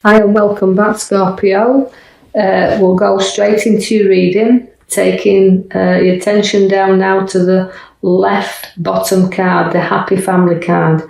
Hi and welcome back, Scorpio. We'll go straight into your reading, taking your attention down now to the left bottom card, the happy family card.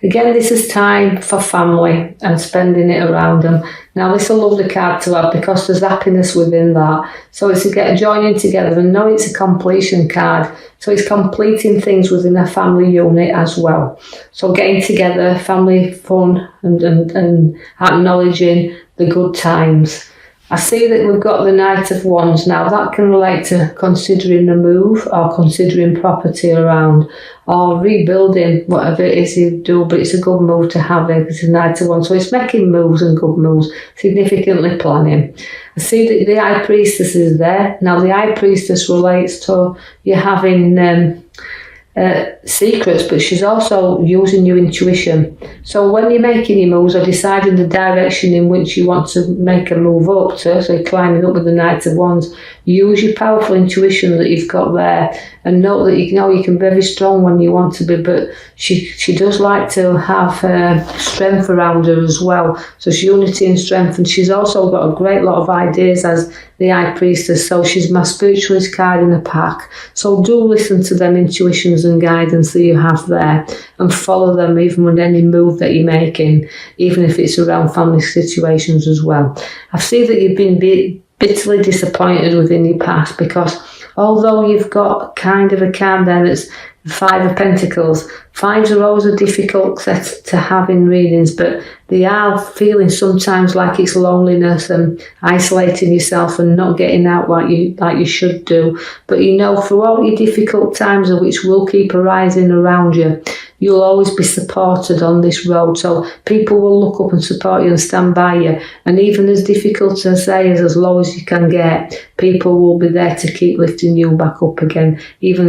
Again, this is time for family and spending it around them. Now, this is a lovely card to have because there's happiness within that. So it's to get joining together, and know it's a completion card. So it's completing things within a family unit as well. So getting together, family fun, and acknowledging the good times. I see that we've got the Knight of Wands now. That can relate to considering a move or considering property around or rebuilding whatever it is you do, but it's a good move to have it. It's a Knight of Wands. So it's making moves and good moves, significantly planning. I see that the High Priestess is there. Now the High Priestess relates to you having secrets, but she's also using your intuition. So when you're making your moves or deciding the direction in which you want to make a move up to, so you're climbing up with the Knight of Wands, use your powerful intuition that you've got there, and note that you can be very strong when you want to be, but she does like to have strength around her as well. So she's unity and strength, and she's also got a great lot of ideas as the High Priestess. So she's my spiritualist card in the pack. So do listen to them intuitions and guidance that you have there, and follow them even with any move that you're making, even if it's around family situations as well. I see that you've been bitterly disappointed within your past, because although you've got kind of a card there that's the Five of Pentacles, fives are always a difficult set to have in readings, but they are feeling sometimes like it's loneliness and isolating yourself and not getting out like you should do. But through all your difficult times, which will keep arising around you, you'll always be supported on this road. So people will look up and support you and stand by you. And even as difficult as they is, as low as you can get, people will be there to keep lifting you back up again, even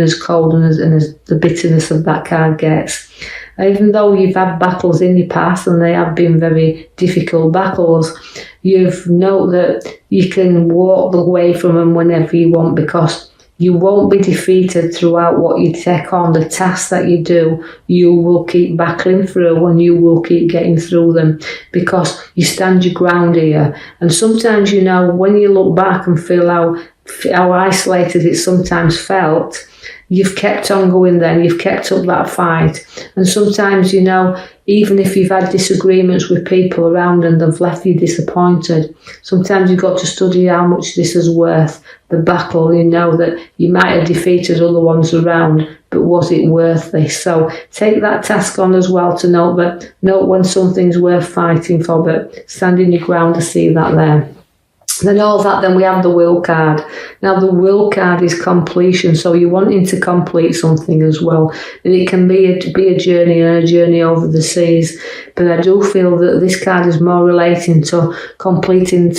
as cold and as the bitterness of that card gets. Even though you've had battles in your past and they have been very difficult battles, you've know that you can walk away from them whenever you want, because you won't be defeated throughout what you take on. The tasks that you do, you will keep battling through, and you will keep getting through them, because you stand your ground here. And sometimes, when you look back and feel how isolated it sometimes felt, you've kept on going then, you've kept up that fight. And sometimes, even if you've had disagreements with people around and they've left you disappointed, sometimes you've got to study how much this is worth, the battle, that you might have defeated other ones around, but was it worth this? So take that task on as well, to note when something's worth fighting for, but standing your ground to see that there. Then we have the Will card. Now the Will card is completion, so you're wanting to complete something as well, and it can be a journey and a journey over the seas. But I do feel that this card is more relating to completing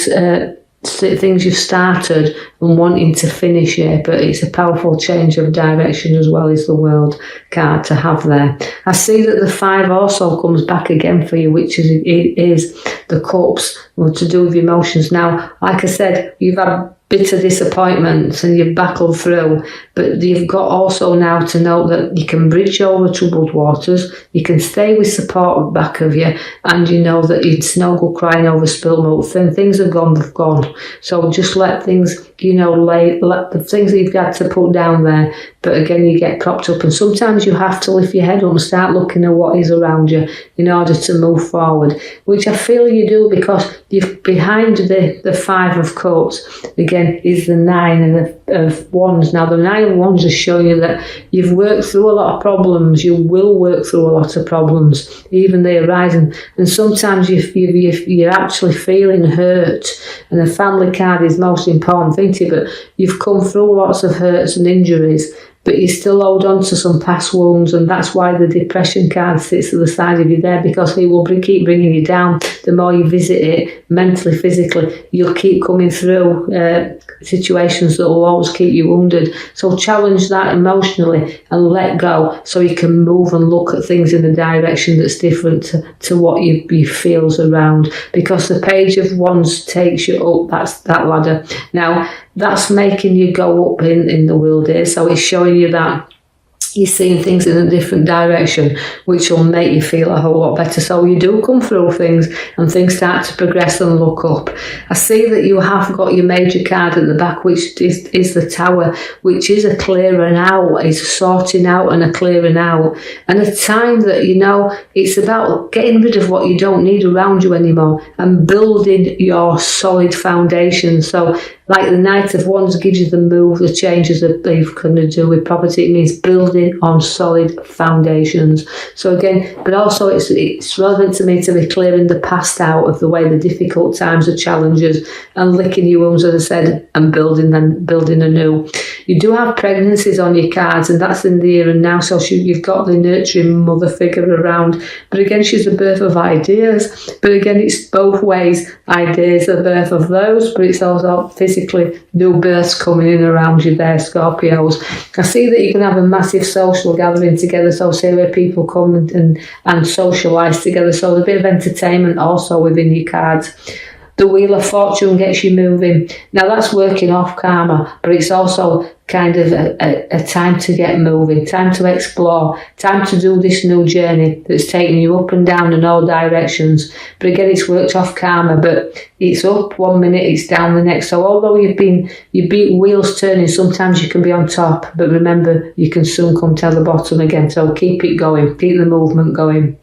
things you've started and wanting to finish it, but it's a powerful change of direction as well as the World card to have there. I see that the Five also comes back again for you, which is the Cups, to do with emotions. Now, like I said, you've had bitter disappointments and you've battled through, but you've got also now to know that you can bridge over troubled waters, you can stay with support back of you, and you know that it's no good crying over spilt milk. Things have gone, they've gone. So just let things, let the things that you've got to put down there, but again, you get propped up, and sometimes you have to lift your head up and start looking at what is around you in order to move forward, which I feel you do, because you're behind the Five of Cups. Again, is the Nine of Wands. Now the Nine of Wands is showing you that you've worked through a lot of problems. You will work through a lot of problems, even they arise, and sometimes you're actually feeling hurt, and the family card is the most important thing to you, but you've come through lots of hurts and injuries, but you still hold on to some past wounds, and that's why the depression card sits at the side of you there, because it will keep bringing you down. The more you visit it, mentally, physically, you'll keep coming through situations that will always keep you wounded. So challenge that emotionally and let go, so you can move and look at things in a direction that's different to what you feel's around, because the Page of Wands takes you up that ladder. Now, that's making you go up in the world here, so it's showing you that you're seeing things in a different direction, which will make you feel a whole lot better. So you do come through things and things start to progress and look up. I see that you have got your major card at the back, which is the Tower, which is a clearing out, it's a sorting out and a clearing out. And a time that, you know, it's about getting rid of what you don't need around you anymore and building your solid foundation. So like the Knight of Wands gives you the move, the changes that you're going to do with property. It means building on solid foundations. So again, but also it's relevant to me to be clearing the past out of the way, the difficult times, the challenges, and licking your wounds, as I said, and building anew. You do have pregnancies on your cards, and that's in the here and now. So you've got the nurturing mother figure around. But again, she's the birth of ideas. But again, it's both ways. Ideas, the birth of those, but it's also physically new births coming in around you there, Scorpios. I see that you can have a massive social gathering together, so say where people come and socialise together. So there's a bit of entertainment also within your cards. The Wheel of Fortune gets you moving. Now that's working off karma, but it's also kind of a time to get moving, time to explore, time to do this new journey that's taking you up and down in all directions. But again, it's worked off karma, but it's up one minute, it's down the next. So although you beat wheels turning, sometimes you can be on top, but remember, you can soon come to the bottom again. So keep it going, keep the movement going.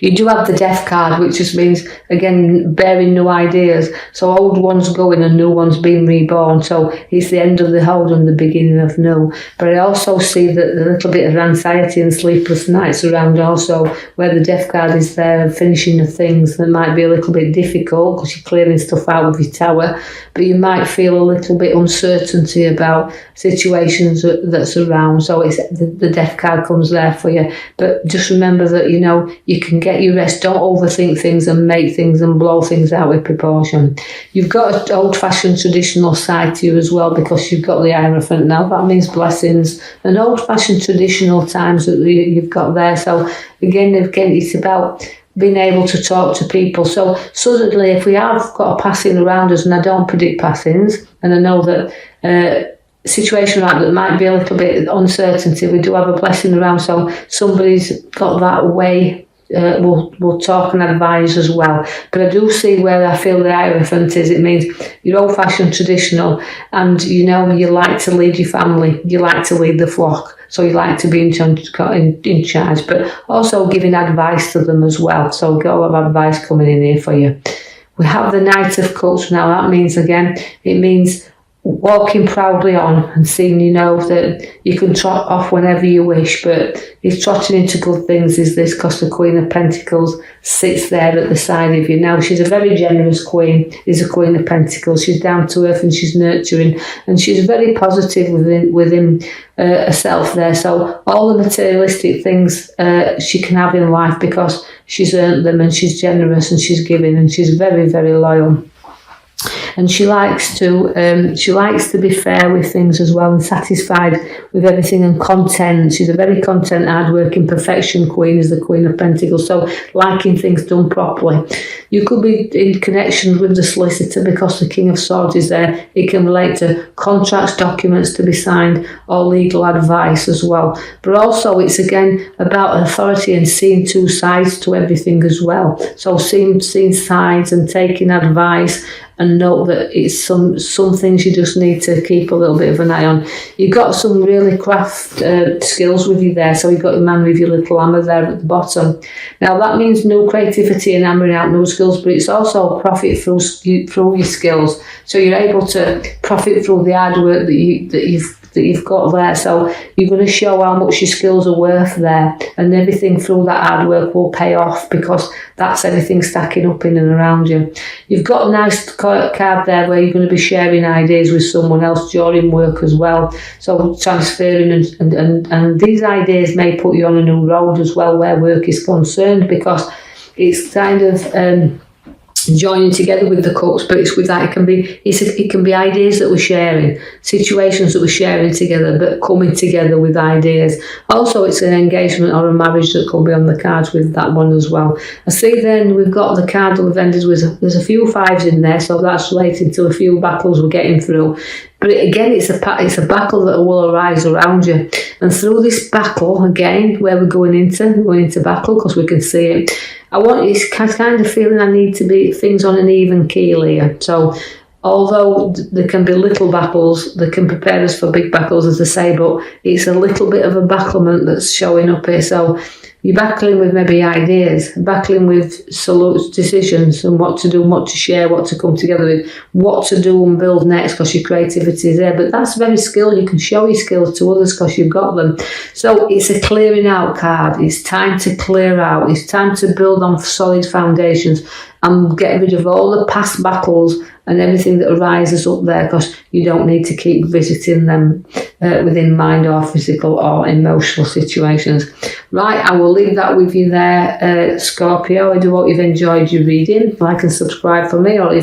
You do have the Death card, which just means, again, bearing new ideas. So old ones going and new ones being reborn. So it's the end of the old and the beginning of new. But I also see that a little bit of anxiety and sleepless nights around also, where the Death card is there and finishing of things that might be a little bit difficult because you're clearing stuff out of your Tower. But you might feel a little bit uncertainty about situations that's around. So it's the Death card comes there for you. But just remember that, you know, you can get your rest. Don't overthink things and make things and blow things out with proportion. You've got an old-fashioned traditional side to you as well, because you've got the Hierophant now. That means blessings and old-fashioned traditional times that you've got there. So again, it's about being able to talk to people. So suddenly, if we have got a passing around us, and I don't predict passings, and I know that situation like that might be a little bit uncertainty, we do have a blessing around. So somebody's got that way. We'll talk and advise as well. But I do see where I feel the Hierophant is. It means you're old-fashioned traditional, and you know you like to lead your family, you like to lead the flock, so you like to be in charge, but also giving advice to them as well. So got a lot of advice coming in here for you. We have the Knight of Cups now. That means, again, it means walking proudly on and seeing, you know, that you can trot off whenever you wish, but if trotting into good things is this, because the Queen of Pentacles sits there at the side of you. Now, she's a very generous queen, is a Queen of Pentacles. She's down to earth and she's nurturing, and she's very positive within herself there. So all the materialistic things she can have in life, because she's earned them, and she's generous and she's giving, and she's very, very loyal. And she likes to be fair with things as well, and satisfied with everything and content. She's a very content, hard-working, perfection queen, is the Queen of Pentacles. So liking things done properly. You could be in connection with the solicitor, because the King of Swords is there. It can relate to contracts, documents to be signed, or legal advice as well. But also it's again about authority and seeing two sides to everything as well. So seeing sides and taking advice, and note that it's some things you just need to keep a little bit of an eye on. You've got some really craft skills with you there. So you've got your man with your little hammer there at the bottom. Now that means no creativity and hammering out no skills, but it's also profit through your skills. So you're able to profit through the hard work that you've got there. So you're going to show how much your skills are worth there, and everything through that hard work will pay off, because that's everything stacking up in and around you. You've got a nice card there where you're going to be sharing ideas with someone else during work as well. So transferring and these ideas may put you on a new road as well where work is concerned, because it's kind of joining together with the cups, but it's with that it can be ideas that we're sharing, situations that we're sharing together, but coming together with ideas. Also, it's an engagement or a marriage that could be on the cards with that one as well. I see then we've got the card that we've ended with. There's a few fives in there, so that's related to a few battles we're getting through. But again, it's a battle that will arise around you. And through this battle, again, where we're going into battle, because we can see it, I want you kind of feeling I need to be things on an even keel here. So although there can be little battles, they can prepare us for big battles, as I say, but it's a little bit of a battlement that's showing up here. So you're battling with maybe ideas, battling with decisions and what to do, what to share, what to come together with, what to do and build next, because your creativity is there. But that's very skilled. You can show your skills to others because you've got them. So it's a clearing out card. It's time to clear out. It's time to build on solid foundations and get rid of all the past battles and everything that arises up there, because you don't need to keep visiting them within mind or physical or emotional situations. Right, I will leave that with you there, Scorpio. I do hope you've enjoyed your reading. Like and subscribe for me, or even